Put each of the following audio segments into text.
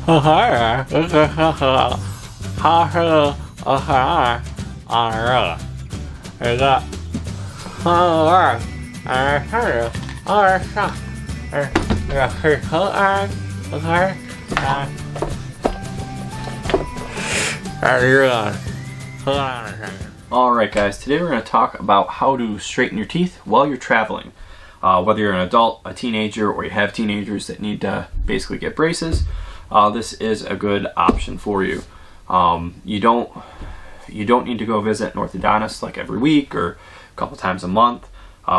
它是一个Alright guys, today we're going to talk about how to straighten your teeth while you're traveling. Whether you're an adult, a teenager, or you have teenagers that need to basically get braces, this is a good option for you. You don't need to go visit an orthodontist like every week or a couple times a month,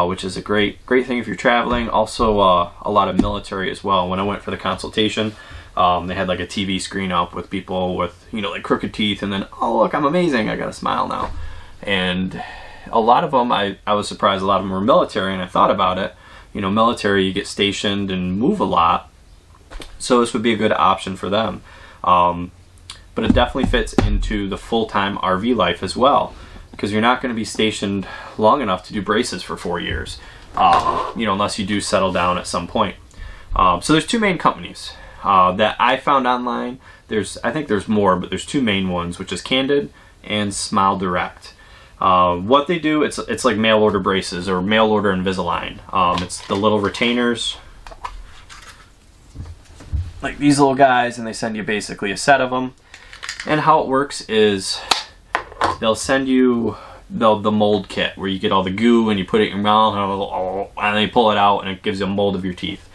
which is a great thing if you're traveling. Also, a lot of military as well. When I went for the consultation, they had like a TV screen up with people with, like crooked teeth, and then, oh look, I'm amazing, I got a smile now. And a lot of them, I was surprised a lot of them were military, and I thought about it. Military, you get stationed and move a lot, so this would be a good option for them. But it definitely fits into the full-time RV life as well, because you're not going to be stationed long enough to do braces for 4 years, unless you do settle down at some point. So there's two main companies that I found online. I think there's more, but there's two main ones, which is Candid and Smile Direct. What they do, it's like mail order braces or mail order Invisalign. It's the little retainers, like these little guys, and they send you basically a set of them. And how it works is they'll send you the mold kit where you get all the goo and you put it in your mouth and then you pull it out and it gives you a mold of your teeth.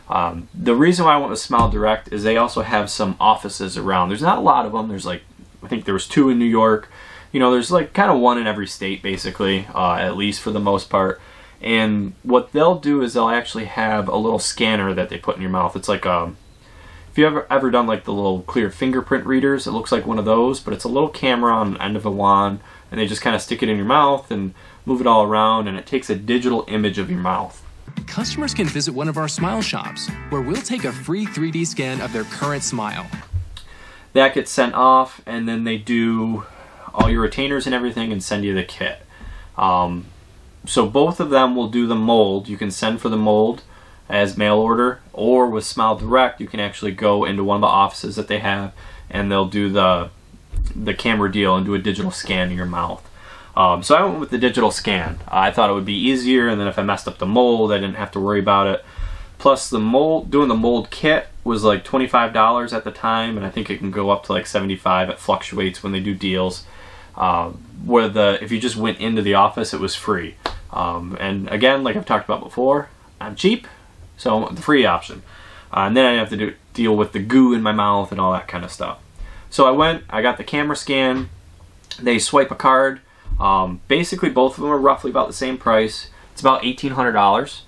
The reason why I went with Smile Direct is they also have some offices around. There's not a lot of them. There's I think there was 2 in New York. There's like kind of 1 in every state basically, at least for the most part. And what they'll do is they'll actually have a little scanner that they put in your mouth. It's like if you ever done like the little clear fingerprint readers, it looks like one of those, but it's a little camera on the end of a wand, and they just kind of stick it in your mouth and move it all around, and it takes a digital image of your mouth. Customers can visit one of our smile shops, where we'll take a free 3D scan of their current smile. That gets sent off, and then they do all your retainers and everything and send you the kit. So both of them will do the mold. You can send for the mold as mail order, or with Smile Direct you can actually go into one of the offices that they have and they'll do the camera deal and do a digital scan of your mouth. So I went with the digital scan. I thought it would be easier, and then if I messed up the mold I didn't have to worry about it. Plus doing the mold kit was like $25 at the time, and I think it can go up to like $75. It fluctuates when they do deals. If you just went into the office, it was free. And again, like I've talked about before, I'm cheap, so I went with the free option. And then I didn't have to deal with the goo in my mouth and all that kind of stuff. So I got the camera scan. They swipe a card. Basically both of them are roughly about the same price. It's about $1,800.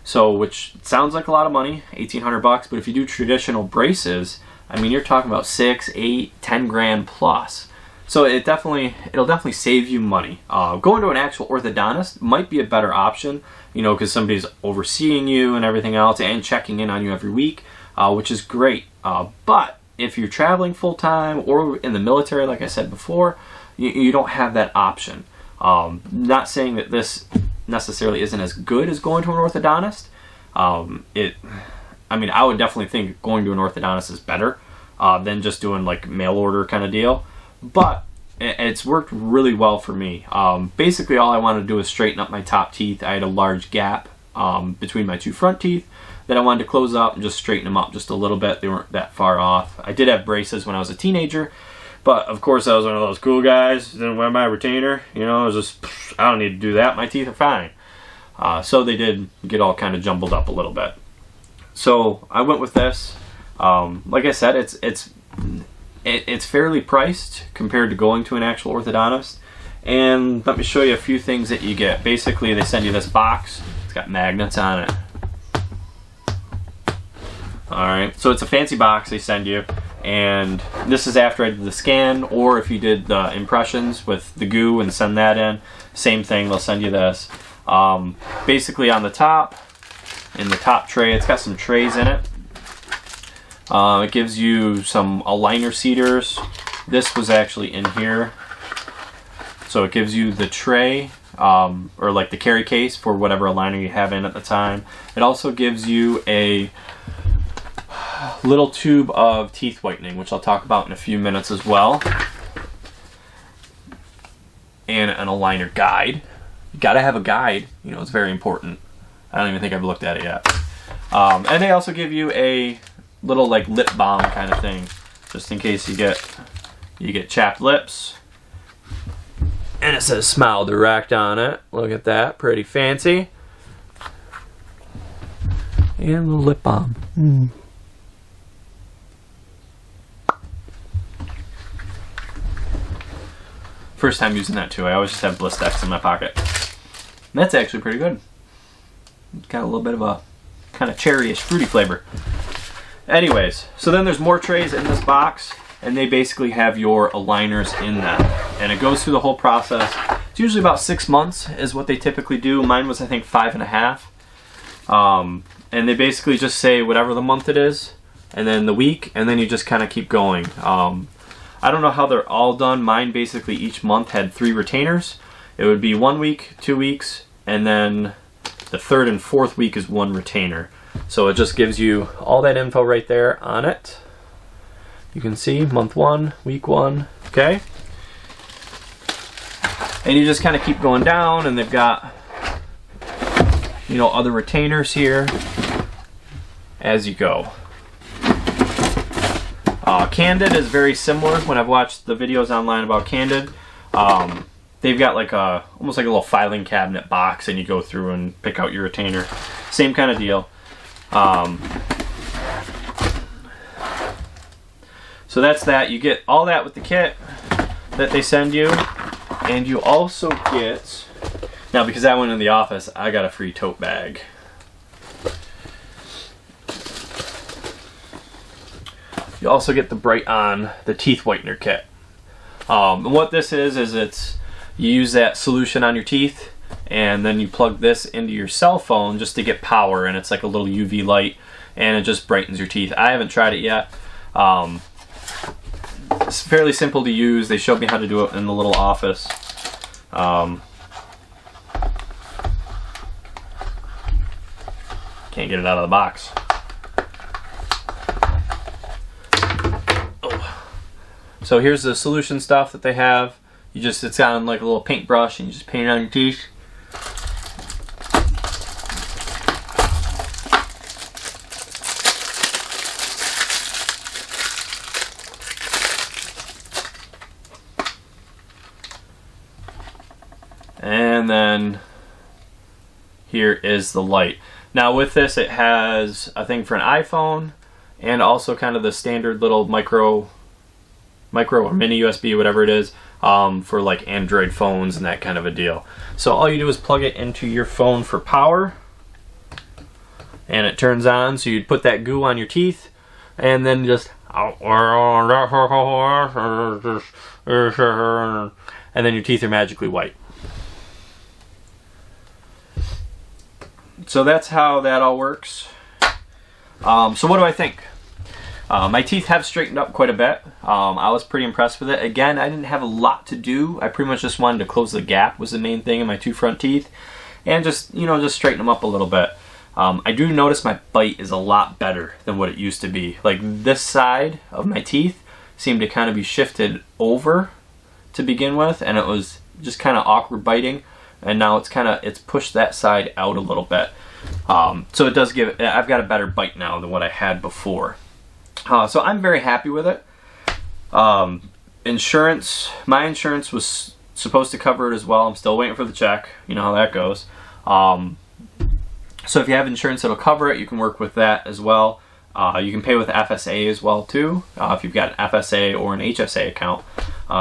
So, which sounds like a lot of money, $1,800 bucks, but if you do traditional braces, I mean, you're talking about 6, 8, 10 grand plus. So it'll definitely save you money. Going to an actual orthodontist might be a better option, because somebody's overseeing you and everything else and checking in on you every week, which is great. But if you're traveling full time or in the military, like I said before, you don't have that option. Not saying that this necessarily isn't as good as going to an orthodontist. I would definitely think going to an orthodontist is better than just doing like mail order kind of deal. But it's worked really well for me. Basically all I wanted to do was straighten up my top teeth. I had a large gap between my 2 front teeth that I wanted to close up and just straighten them up just a little bit. They weren't that far off. I did have braces when I was a teenager, but of course I was one of those cool guys, didn't wear my retainer. I was just, I don't need to do that, my teeth are fine. So they did get all kind of jumbled up a little bit. So I went with this. Like I said, it's fairly priced compared to going to an actual orthodontist. And let me show you a few things that you get. Basically, they send you this box. It's got magnets on it. Alright, so it's a fancy box they send you. And this is after I did the scan, or if you did the impressions with the goo and send that in, same thing, they'll send you this. Basically on the top, in the top tray, it's got some trays in it. It gives you some aligner seaters. This was actually in here. So it gives you the tray, or like the carry case for whatever aligner you have in at the time. It also gives you little tube of teeth whitening, which I'll talk about in a few minutes as well. And an aligner guide. You gotta have a guide, you know, it's very important. I don't even think I've looked at it yet. And they also give you a little like lip balm kind of thing, just in case you get chapped lips. And it says Smile Direct on it. Look at that, pretty fancy. And a little lip balm. First time using that too. I always just have Blistex in my pocket. And that's actually pretty good. It's got a little bit of a kind of cherryish, fruity flavor. Anyways, so then there's more trays in this box, and they basically have your aligners in them. And it goes through the whole process. It's usually about 6 months is what they typically do. Mine was, I think, 5.5. And they basically just say whatever the month it is, and then the week, and then you just kind of keep going. I don't know how they're all done. Mine basically each month had 3 retainers. It would be 1 week, 2 weeks, and then the 3rd and 4th week is 1 retainer. So it just gives you all that info right there on it. You can see month 1, week 1, okay? And you just kind of keep going down, and they've got, you know, other retainers here as you go. Candid is very similar. When I've watched the videos online about Candid, they've got like almost like a little filing cabinet box, and you go through and pick out your retainer. Same kind of deal. So that's that. You get all that with the kit that they send you, and you also get, now because I went in the office, I got a free tote bag. You also get the Bright On, the teeth whitener kit. And what this is it's, you use that solution on your teeth, and then you plug this into your cell phone just to get power, and it's like a little UV light, and it just brightens your teeth. I haven't tried it yet. It's fairly simple to use. They showed me how to do it in the little office. Can't get it out of the box. So here's the solution stuff that they have. You just, it's on like a little paintbrush, and you just paint it on your teeth. And then here is the light. Now with this, it has a thing for an iPhone, and also kind of the standard little micro or mini USB, whatever it is, for like Android phones and that kind of a deal. So all you do is plug it into your phone for power, and it turns on. So you'd put that goo on your teeth, and then just, and then your teeth are magically white. So that's how that all works. So what do I think? My teeth have straightened up quite a bit. I was pretty impressed with it. Again, I didn't have a lot to do. I pretty much just wanted to close the gap was the main thing in my 2 front teeth, and just, you know, just straighten them up a little bit. I do notice my bite is a lot better than what it used to be. Like this side of my teeth seemed to kind of be shifted over to begin with, and it was just kind of awkward biting, and now it's pushed that side out a little bit. So it does give, I've got a better bite now than what I had before. So I'm very happy with it. Insurance, my insurance was supposed to cover it as well. I'm still waiting for the check. You know how that goes. So if you have insurance that'll cover it, you can work with that as well. You can pay with FSA as well too. If you've got an FSA or an HSA account,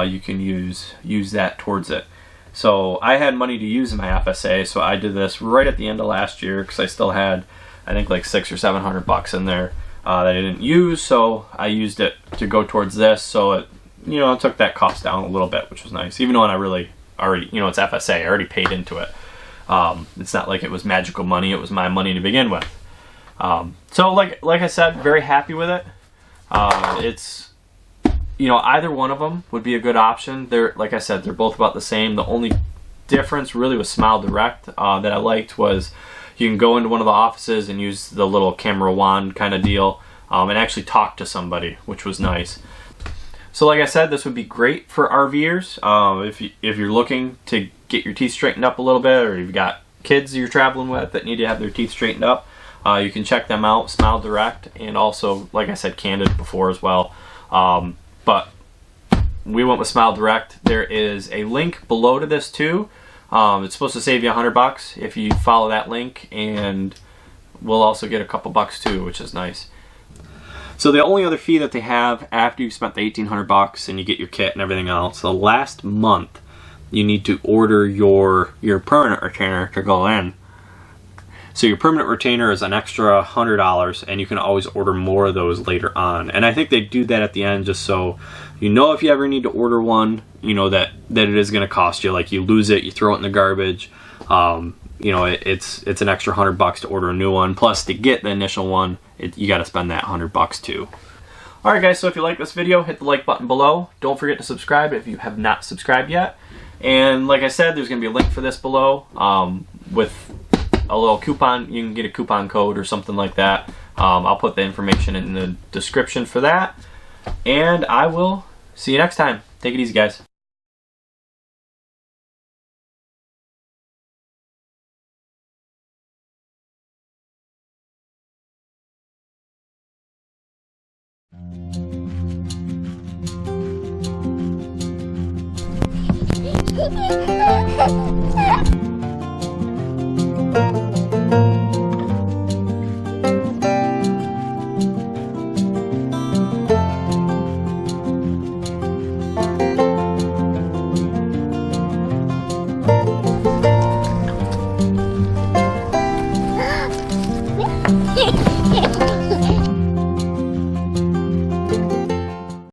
you can use that towards it. So I had money to use in my FSA, so I did this right at the end of last year because I still had, I think, like $600 or $700 in there that I didn't use. So I used it to go towards this. So it, you know, it took that cost down a little bit, which was nice. Even though I really already, you know, it's FSA, I already paid into it. It's not like it was magical money; it was my money to begin with. So like I said, very happy with it. It's, you know, either one of them would be a good option. They're, like I said, they're both about the same. The only difference really with Smile Direct that I liked was you can go into one of the offices and use the little camera wand kind of deal. and actually talk to somebody, which was nice. So like I said, this would be great for RVers. If you're looking to get your teeth straightened up a little bit, or you've got kids you're traveling with that need to have their teeth straightened up, you can check them out, Smile Direct, and also, like I said, Candid before as well. But we went with Smile Direct. There is a link below to this too. It's supposed to save you $100 if you follow that link, and we'll also get a couple bucks too, which is nice. So the only other fee that they have after you've spent the $1,800 and you get your kit and everything else, the last month you need to order your permanent retainer to go in. So your permanent retainer is an extra $100, and you can always order more of those later on. And I think they do that at the end just so you know if you ever need to order one, you know that it is going to cost you. Like you lose it, you throw it in the garbage. You know, it's an extra $100 to order a new one. Plus to get the initial one, you got to spend that $100 too. Alright guys, so if you like this video, hit the like button below. Don't forget to subscribe if you have not subscribed yet. And like I said, there's going to be a link for this below with a little coupon. You can get a coupon code or something like that. I'll put the information in the description for that. And I will see you next time. Take it easy, guys. Ha ha ha!